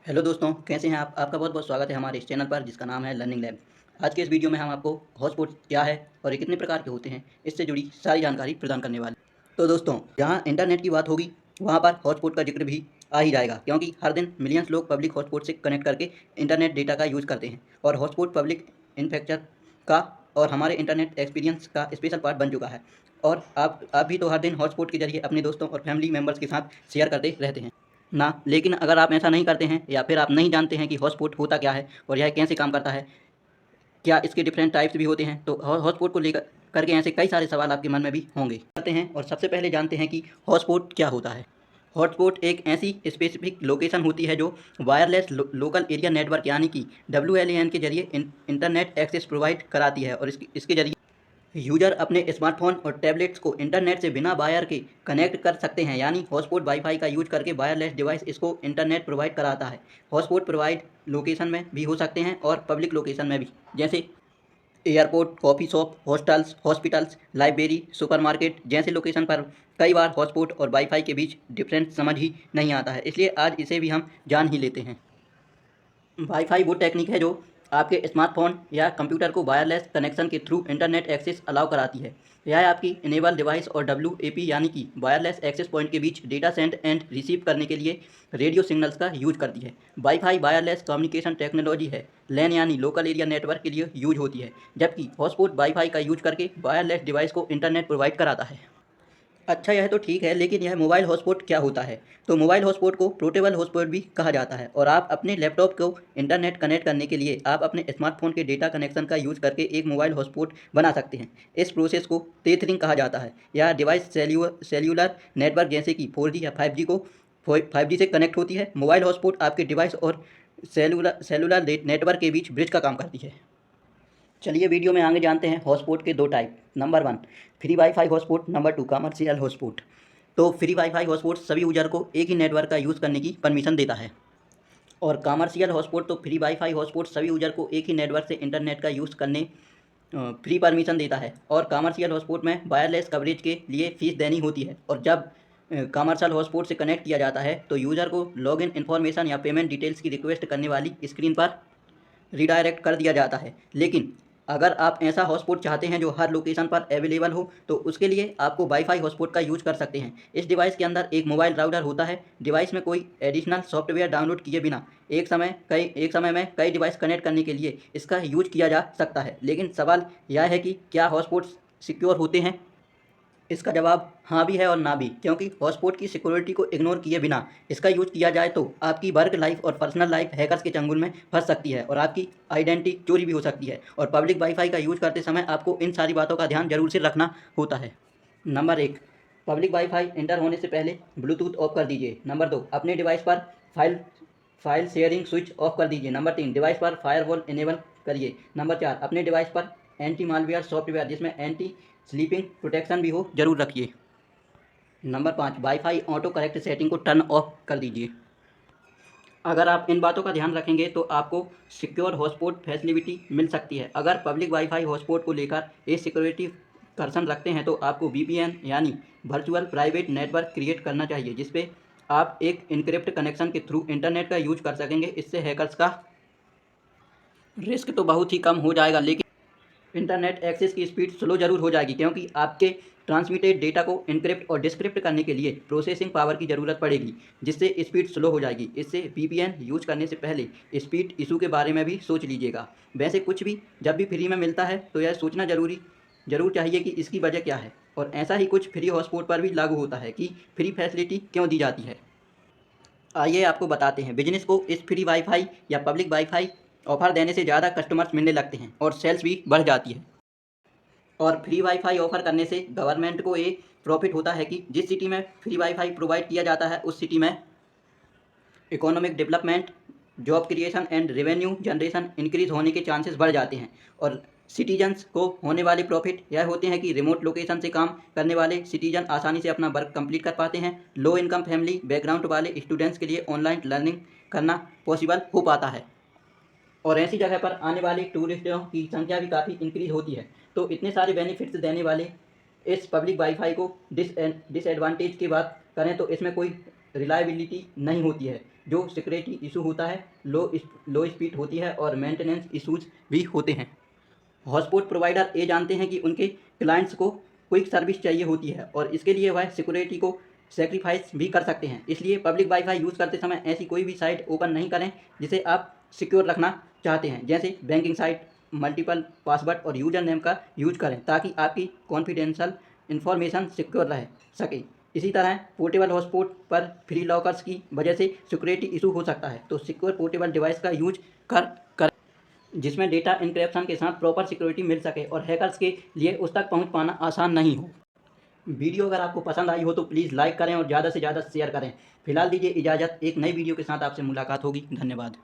Hello दोस्तों, कैसे हैं आप? आपका बहुत बहुत स्वागत है हमारे इस चैनल पर जिसका नाम है लर्निंग लैब। आज के इस वीडियो में हम आपको हॉटस्पॉट क्या है और ये कितने प्रकार के होते हैं, इससे जुड़ी सारी जानकारी प्रदान करने वाले। तो दोस्तों, जहां इंटरनेट की बात होगी वहां पर हॉटस्पॉट का जिक्र भी आ ही जाएगा, क्योंकि हर दिन मिलियंस लोग पब्लिक हॉटस्पॉट से कनेक्ट करके इंटरनेट डेटा का यूज़ करते हैं। और हॉटस्पॉट पब्लिक इंफ्रास्ट्रक्चर का और हमारे इंटरनेट एक्सपीरियंस का स्पेशल पार्ट बन चुका है। और आप भी तो हर दिन हॉटस्पॉट के जरिए अपने दोस्तों और फैमिली मेम्बर्स के साथ शेयर करते रहते हैं ना। लेकिन अगर आप ऐसा नहीं करते हैं या फिर आप नहीं जानते हैं कि हॉटस्पॉट होता क्या है और यह कैसे काम करता है, क्या इसके डिफरेंट टाइप्स भी होते हैं, तो हॉटस्पॉट को लेकर करके ऐसे कई सारे सवाल आपके मन में भी होंगे। करते हैं और सबसे पहले जानते हैं कि हॉटस्पॉट क्या होता है। हॉटस्पॉट एक ऐसी स्पेसिफिक लोकेशन होती है जो वायरलेस लोकल एरिया नेटवर्क यानी कि WLAN के जरिए इंटरनेट एक्सेस प्रोवाइड कराती है। और इसके जरिए यूजर अपने स्मार्टफोन और टैबलेट्स को इंटरनेट से बिना वायर के कनेक्ट कर सकते हैं, यानी हॉटस्पॉट वाईफाई का यूज करके वायरलेस डिवाइस इसको इंटरनेट प्रोवाइड कराता है। हॉटस्पॉट प्रोवाइड लोकेशन में भी हो सकते हैं और पब्लिक लोकेशन में भी, जैसे airport, coffee shop, hospitals, library, supermarket जैसे लोकेशन पर कई बार हॉटस्पॉट और वाईफाई के बीच डिफरेंस समझ ही नहीं आता है, इसलिए आज इसे भी हम जान ही लेते हैं। वाईफाई वो टेक्निक है जो आपके स्मार्टफोन या कंप्यूटर को वायरलेस कनेक्शन के थ्रू इंटरनेट एक्सेस अलाउ कराती है। यह आपकी इनेबल डिवाइस और WAP यानी कि वायरलेस एक्सेस पॉइंट के बीच डेटा सेंड एंड रिसीव करने के लिए रेडियो सिग्नल्स का यूज करती है। वाईफाई वायरलेस कम्युनिकेशन टेक्नोलॉजी है, लैन यानी लोकल एरिया नेटवर्क के लिए यूज होती है, जबकि हॉटस्पॉट वाईफाई का यूज करके वायरलेस डिवाइस को इंटरनेट प्रोवाइड कराता है। अच्छा, यह तो ठीक है, लेकिन यह मोबाइल हॉटस्पॉट क्या होता है? तो मोबाइल हॉटस्पॉट को पोर्टेबल हॉटस्पॉट भी कहा जाता है और आप अपने लैपटॉप को इंटरनेट कनेक्ट करने के लिए आप अपने स्मार्टफोन के डेटा कनेक्शन का यूज़ करके एक मोबाइल हॉटस्पॉट बना सकते हैं। इस प्रोसेस को टेथरिंग कहा जाता है। यह डिवाइस सेल्यूलर नेटवर्क जैसे कि 4G या 5G को 5G से कनेक्ट होती है। मोबाइल हॉटस्पॉट आपके डिवाइस और सेलुलर नेटवर्क के बीच ब्रिज का काम करती है। चलिए वीडियो में आगे जानते हैं हॉटस्पॉट के दो type. Number 1 free wifi hotspot, number 2 commercial hotspot. तो फ्री वाईफाई हॉटस्पॉट सभी यूजर को एक ही नेटवर्क का यूज़ करने की परमिशन देता है, और कमर्शियल हॉटस्पॉट तो फ्री वाईफाई हॉटस्पॉट सभी यूजर को एक ही नेटवर्क से इंटरनेट का यूज़ करने फ्री परमिशन देता है। और कमर्शियल हॉटस्पॉट में वायरलेस कवरेज के लिए फ़ीस देनी होती है, और जब कमर्शियल हॉटस्पॉट से कनेक्ट किया जाता है तो यूज़र को लॉगिन इन्फॉर्मेशन या पेमेंट डिटेल्स की रिक्वेस्ट करने वाली स्क्रीन पर रिडायरेक्ट कर दिया जाता है। लेकिन अगर आप ऐसा हॉटस्पॉट चाहते हैं जो हर लोकेशन पर अवेलेबल हो, तो उसके लिए आपको वाईफाई हॉटस्पॉट का यूज कर सकते हैं। इस डिवाइस के अंदर एक मोबाइल राउटर होता है। डिवाइस में कोई एडिशनल सॉफ्टवेयर डाउनलोड किए बिना एक समय में कई डिवाइस कनेक्ट करने के लिए इसका यूज किया जा सकता है। लेकिन सवाल यह है कि क्या हॉटस्पॉट सिक्योर होते हैं? इसका जवाब हाँ भी है और ना भी, क्योंकि हॉटस्पॉट की सिक्योरिटी को इग्नोर किए बिना इसका यूज़ किया जाए तो आपकी वर्क लाइफ और पर्सनल लाइफ हैकर्स के चंगुल में फंस सकती है और आपकी आइडेंटिटी चोरी भी हो सकती है। और पब्लिक वाईफाई का यूज़ करते समय आपको इन सारी बातों का ध्यान जरूर से रखना होता है। नंबर 1, पब्लिक वाईफाई एंटर होने से पहले ब्लूटूथ ऑफ कर दीजिए। नंबर 2, अपने डिवाइस पर file file sharing switch off कर दीजिए। नंबर 3, डिवाइस पर फायरवॉल इनेबल करिए। नंबर 4, अपने डिवाइस पर एंटी मालवेयर सॉफ्टवेयर जिसमें एंटी स्लीपिंग प्रोटेक्शन भी हो जरूर रखिए। Number 5, wifi auto correct setting को टर्न ऑफ कर दीजिए। अगर आप इन बातों का ध्यान रखेंगे तो आपको सिक्योर हॉटस्पॉट फैसिलिटी मिल सकती है। अगर पब्लिक वाईफाई हॉटस्पॉट को लेकर ये सिक्योरिटी कंसर्न रखते हैं तो आपको VPN यानी वर्चुअल प्राइवेट नेटवर्क क्रिएट करना चाहिए, जिसपे आप एक इनक्रिप्ट कनेक्शन के थ्रू इंटरनेट का यूज कर सकेंगे। इससे हैकर्स का रिस्क तो बहुत ही कम हो जाएगा, लेकिन इंटरनेट एक्सेस की स्पीड स्लो जरूर हो जाएगी, क्योंकि आपके ट्रांसमिटेड डेटा को इनक्रिप्ट और डिस्क्रिप्ट करने के लिए प्रोसेसिंग पावर की ज़रूरत पड़ेगी, जिससे स्पीड स्लो हो जाएगी। इससे VPN यूज करने से पहले स्पीड इशू के बारे में भी सोच लीजिएगा। वैसे कुछ भी जब भी फ्री में मिलता है तो यह सोचना जरूर चाहिए कि इसकी वजह क्या है, और ऐसा ही कुछ फ्री हॉटस्पॉट पर भी लागू होता है कि फ्री फैसिलिटी क्यों दी जाती है। आइए आपको बताते हैं। बिजनेस को इस फ्री वाईफाई या पब्लिक वाईफाई ऑफर देने से ज़्यादा कस्टमर्स मिलने लगते हैं और सेल्स भी बढ़ जाती है। और फ्री वाईफाई ऑफर करने से गवर्नमेंट को ये प्रॉफिट होता है कि जिस सिटी में फ्री वाईफाई प्रोवाइड किया जाता है उस सिटी में economic development, job creation and revenue generation increase होने के चांसेस बढ़ जाते हैं। और सिटीजन्स को होने वाले प्रॉफिट यह होते हैं कि रिमोट लोकेशन से काम करने वाले सिटीजन आसानी से अपना वर्क कंप्लीट कर पाते हैं। लो इनकम फैमिली बैकग्राउंड वाले स्टूडेंट्स के लिए ऑनलाइन लर्निंग करना पॉसिबल हो पाता है, और ऐसी जगह पर आने वाले टूरिस्टों की संख्या भी काफ़ी इंक्रीज होती है। तो इतने सारे बेनिफिट्स देने वाले इस पब्लिक वाईफाई को डिसएडवांटेज की बात करें तो इसमें कोई रिलायबिलिटी नहीं होती है। जो सिक्योरिटी इशू होता है, लो स्पीड होती है और मेंटेनेंस इशूज़ भी होते हैं। हॉटस्पॉट प्रोवाइडर ये जानते हैं कि उनके क्लाइंट्स को क्विक सर्विस चाहिए होती है और इसके लिए वह सिक्योरिटी को सेक्रीफाइस भी कर सकते हैं। इसलिए पब्लिक वाईफाई यूज़ करते समय ऐसी कोई भी साइट ओपन नहीं करें जिसे आप सिक्योर रखना चाहते हैं, जैसे बैंकिंग साइट, मल्टीपल पासवर्ड और यूजर नेम का यूज करें ताकि आपकी कॉन्फिडेंशियल इन्फॉर्मेशन सिक्योर रह सके। इसी तरह पोर्टेबल हॉटस्पॉट पर फ्री लॉकर्स की वजह से सिक्योरिटी इशू हो सकता है, तो सिक्योर पोर्टेबल डिवाइस का यूज कर जिसमें डेटा इनक्रिप्शन के साथ प्रॉपर सिक्योरिटी मिल सके और हैकर्स के लिए उस तक पहुंच पाना आसान नहीं हो। वीडियो अगर आपको पसंद आई हो तो प्लीज़ लाइक करें और ज़्यादा से ज़्यादा शेयर करें। फिलहाल दीजिए इजाज़त, एक नई वीडियो के साथ आपसे मुलाकात होगी। धन्यवाद।